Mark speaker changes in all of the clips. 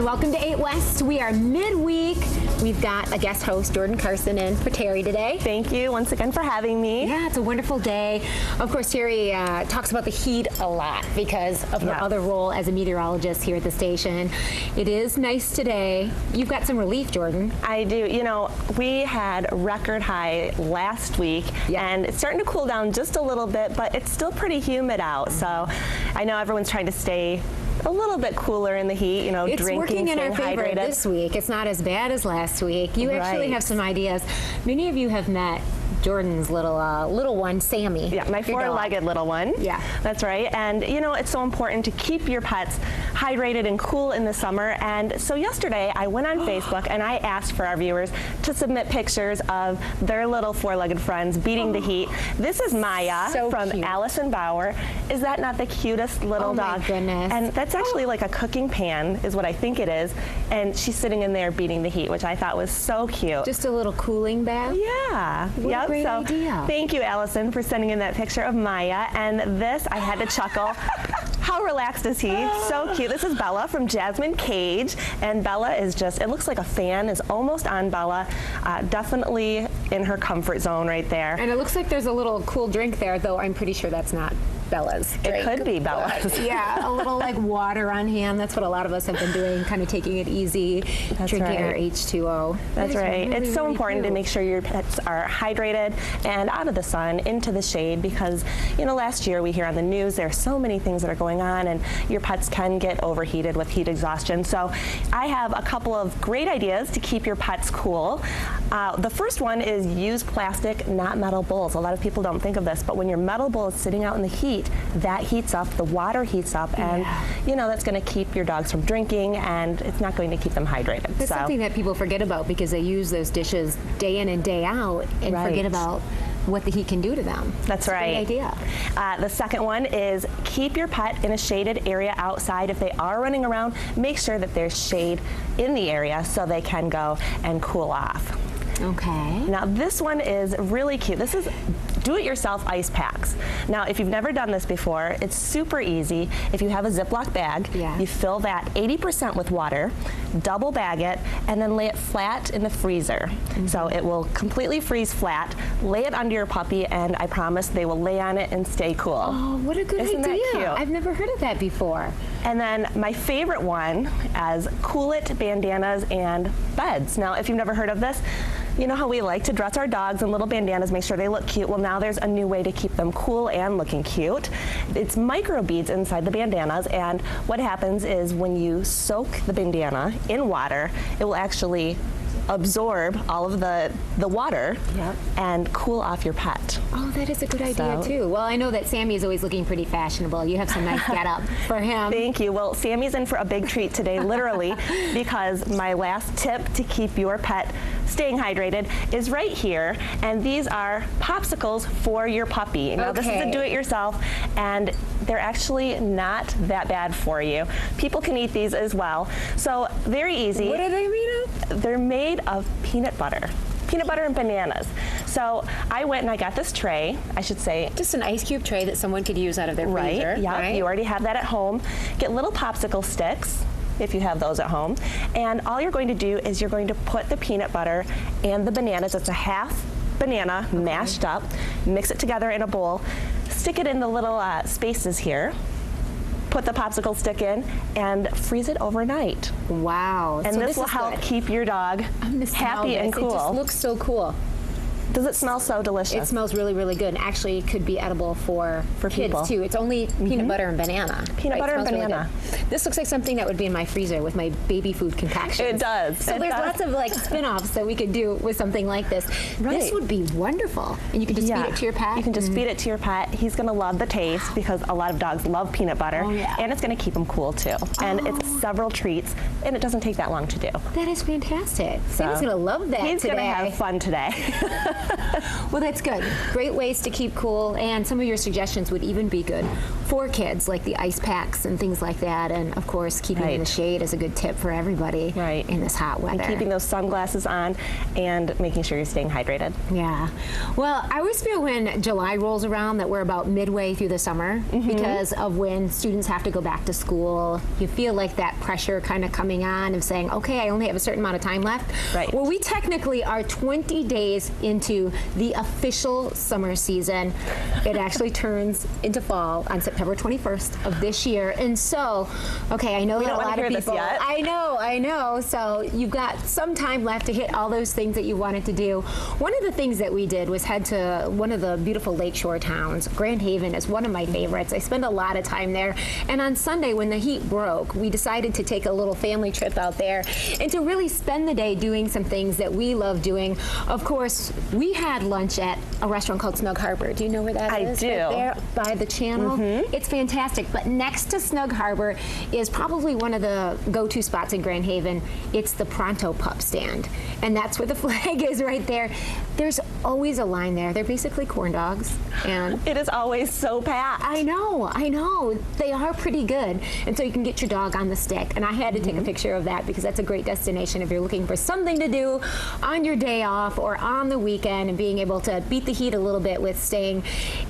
Speaker 1: welcome to 8 West. We are midweek. We've got a guest host, Jordan Carson, in for Terry today.
Speaker 2: Thank you once again for having me.
Speaker 1: Yeah, it's a wonderful day. Of course, Terry talks about the heat a lot because of her other role as a meteorologist here at the station. It is nice today. You've got some relief, Jordan.
Speaker 2: I do. You know, we had record high last week, and it's starting to cool down just a little bit, but it's still pretty humid out. So I know everyone's trying to stay a little bit cooler in the heat, you know,
Speaker 1: it's
Speaker 2: drinking,
Speaker 1: working in our favor
Speaker 2: hydrated.
Speaker 1: This week. It's not as bad as last week. You actually have some ideas. Many of you have met Jordan's little one, Sammy.
Speaker 2: Yeah, my four-legged little one.
Speaker 1: Yeah.
Speaker 2: That's right. And, you know, it's so important to keep your pets hydrated and cool in the summer. And so yesterday, I went on Facebook and I asked for our viewers to submit pictures of their little four-legged friends beating the heat. This is Maya from
Speaker 1: cute.
Speaker 2: Allison Bauer. Is that not the cutest little dog?
Speaker 1: Oh, my goodness.
Speaker 2: And that's actually like a cooking pan is what I think it is. And she's sitting in there beating the heat, which I thought was so cute.
Speaker 1: Just a little cooling bath?
Speaker 2: Yeah.
Speaker 1: What a great idea.
Speaker 2: Thank you, Allison, for sending in that picture of Maya. And this, I had to chuckle. How relaxed is he? So cute. This is Bella from Jasmine Cage. And Bella is just, it looks like a fan is almost on Bella. Definitely in her comfort zone right there.
Speaker 1: And it looks like there's a little cool drink there, though I'm pretty sure that's not Bella's drink.
Speaker 2: It could be Bella's.
Speaker 1: Yeah, a little like water on hand. That's what a lot of us have been doing, kind of taking it easy, drinking our H2O.
Speaker 2: That's right.
Speaker 1: Really,
Speaker 2: it's so
Speaker 1: really
Speaker 2: important to make sure your pets are hydrated and out of the sun, into the shade, because, you know, last year we hear on the news there are so many things that are going on and your pets can get overheated with heat exhaustion. So I have a couple of great ideas to keep your pets cool. The first one is use plastic, not metal bowls. A lot of people don't think of this, but when your metal bowl is sitting out in the heat, that heats up, the water heats up, and you know that's going to keep your dogs from drinking, and it's not going to keep them hydrated.
Speaker 1: That's something that people forget about because they use those dishes day in and day out and forget about what the heat can do to them.
Speaker 2: That's right.
Speaker 1: A great idea.
Speaker 2: The second one is keep your pet in a shaded area outside. If they are running around, make sure that there's shade in the area so they can go and cool off.
Speaker 1: Okay.
Speaker 2: Now this one is really cute. This is do-it-yourself ice packs. Now if you've never done this before, it's super easy. If you have a Ziploc bag, you fill that 80% with water, double bag it, and then lay it flat in the freezer. So it will completely freeze flat. Lay it under your puppy, and I promise they will lay on it and stay cool.
Speaker 1: Oh, what a good idea.
Speaker 2: Isn't that cute?
Speaker 1: I've never heard of that before.
Speaker 2: And then my favorite one is Cool It bandanas and beds. Now if you've never heard of this, you know how we like to dress our dogs in little bandanas, make sure they look cute. Well, now there's a new way to keep them cool and looking cute. It's micro beads inside the bandanas, and what happens is when you soak the bandana in water, it will actually absorb all of the water and cool off your pet.
Speaker 1: Oh, that is a good idea too. Well, I know that Sammy is always looking pretty fashionable. You have some nice get-up for him.
Speaker 2: Thank you. Well, Sammy's in for a big treat today, literally, because my last tip to keep your pet staying hydrated is right here, and these are popsicles for your puppy. Now, this is a do-it-yourself, and they're actually not that bad for you. People can eat these as well. So, very easy.
Speaker 1: What are they made of?
Speaker 2: They're made of peanut butter. Peanut butter and bananas. So I went and I got this tray, I should say.
Speaker 1: Just an ice cube tray that someone could use out of their freezer.
Speaker 2: Right, you already have that at home. Get little popsicle sticks, if you have those at home. And all you're going to do is you're going to put the peanut butter and the bananas, it's a half banana mashed up, mix it together in a bowl, stick it in the little spaces here, put the popsicle stick in, and freeze it overnight.
Speaker 1: Wow.
Speaker 2: And so this will help keep your dog happy and cool.
Speaker 1: It just looks so cool.
Speaker 2: Does it smell so delicious?
Speaker 1: It smells really, really good. And actually, it could be edible for kids
Speaker 2: people
Speaker 1: too. It's only peanut butter and banana.
Speaker 2: Peanut butter and banana.
Speaker 1: Really this looks like something that would be in my freezer with my baby food concoctions.
Speaker 2: It does.
Speaker 1: So there's lots of like spin-offs that we could do with something like this. This would be wonderful. And you can just feed it to your pet.
Speaker 2: You can just feed it to your pet. He's going to love the taste because a lot of dogs love peanut butter. And it's going to keep him cool too. And it's several treats, and it doesn't take that long to do.
Speaker 1: That is fantastic. So Sam's going to love that
Speaker 2: He's going to have fun today.
Speaker 1: Well, that's good. Great ways to keep cool, and some of your suggestions would even be good for kids, like the ice packs and things like that. And of course, keeping in the shade is a good tip for everybody in this hot weather.
Speaker 2: And keeping those sunglasses on and making sure you're staying hydrated.
Speaker 1: Yeah. Well, I always feel when July rolls around that we're about midway through the summer because of when students have to go back to school. You feel like that pressure kind of coming on of saying, okay, I only have a certain amount of time left.
Speaker 2: Right.
Speaker 1: Well, we technically are 20 days into the official summer season. It actually turns into fall on September 21st of this year. And so, okay, I know that a lot of people, I know. So you've got some time left to hit all those things that you wanted to do. One of the things that we did was head to one of the beautiful lakeshore towns. Grand Haven is one of my favorites. I spend a lot of time there. And on Sunday, when the heat broke, we decided to take a little family trip out there and to really spend the day doing some things that we love doing. Of course, we had lunch at a restaurant called Snug Harbor. Do you know where that is?
Speaker 2: I do.
Speaker 1: Right there by the channel. It's fantastic. But next to Snug Harbor is probably one of the go-to spots in Grand Haven. It's the Pronto Pup stand. And that's where the flag is right there. There's always a line there. They're basically corn dogs. And
Speaker 2: it is always so packed.
Speaker 1: I know. They are pretty good. And so you can get your dog on the stick. And I had to take a picture of that because that's a great destination if you're looking for something to do on your day off or on the weekend and being able to beat the heat a little bit with staying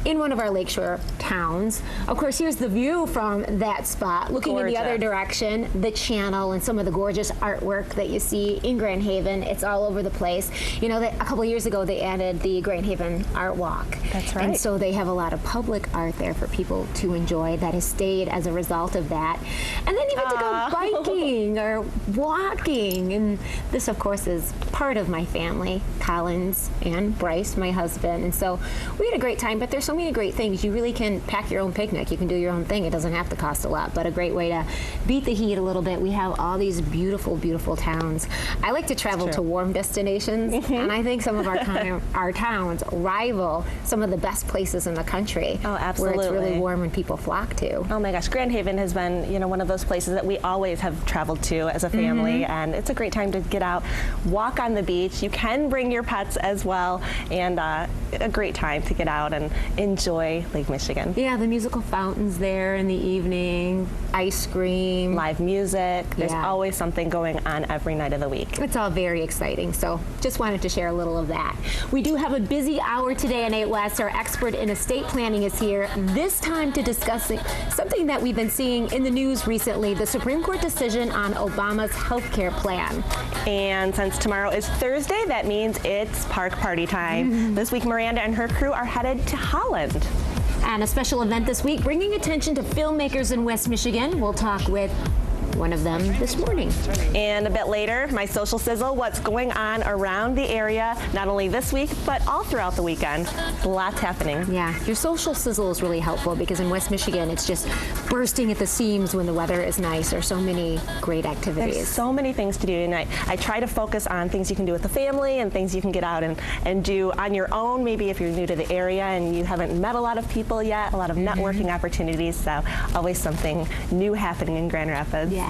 Speaker 1: in one of our lakeshore towns. Of course, here's the view from that spot. Looking in the other direction, the channel and some of the gorgeous artwork that you see in Grand Haven. It's all over the place. You know, a couple of years ago, they added the Grand Haven Art Walk.
Speaker 2: That's right.
Speaker 1: And so they have a lot of public art there for people to enjoy that has stayed as a result of that. And then even to go biking or walking. And this, of course, is part of my family, Collins and Bryce, my husband. And so we had a great time, but there's so many great things. You really can pack your own picnic. You can do your own thing. It doesn't have to cost a lot, but a great way to beat the heat a little bit. We have all these beautiful, beautiful towns. I like to travel to warm destinations, and I think some of our towns rival some of the best places in the country.
Speaker 2: Oh, absolutely.
Speaker 1: Where it's really warm and people flock to.
Speaker 2: Oh my gosh, Grand Haven has been, one of those places that we always have traveled to as a family, and it's a great time to get out, walk on the beach. You can bring your pets as well, and a great time to get out and enjoy Lake Michigan.
Speaker 1: Yeah, the musical fountains there in the evening, ice cream,
Speaker 2: live music. There's always something going on every night of the week.
Speaker 1: It's all very exciting, so just wanted to share a little of that. We do have a busy hour today on 8 West. Our expert in estate planning is here, this time to discuss something that we've been seeing in the news recently, the Supreme Court decision on Obama's health care plan.
Speaker 2: And since tomorrow is Thursday, that means it's park party time. This week, Miranda and her crew are headed to Holland.
Speaker 1: And a special event this week, bringing attention to filmmakers in West Michigan. We'll talk with one of them this morning.
Speaker 2: And a bit later, my social sizzle, what's going on around the area, not only this week, but all throughout the weekend. Lots happening.
Speaker 1: Yeah, your social sizzle is really helpful because in West Michigan, it's just bursting at the seams when the weather is nice. There's so many great activities.
Speaker 2: There's so many things to do, and I try to focus on things you can do with the family and things you can get out and do on your own, maybe if you're new to the area and you haven't met a lot of people yet, a lot of networking opportunities, so always something new happening in Grand Rapids.
Speaker 1: Yeah.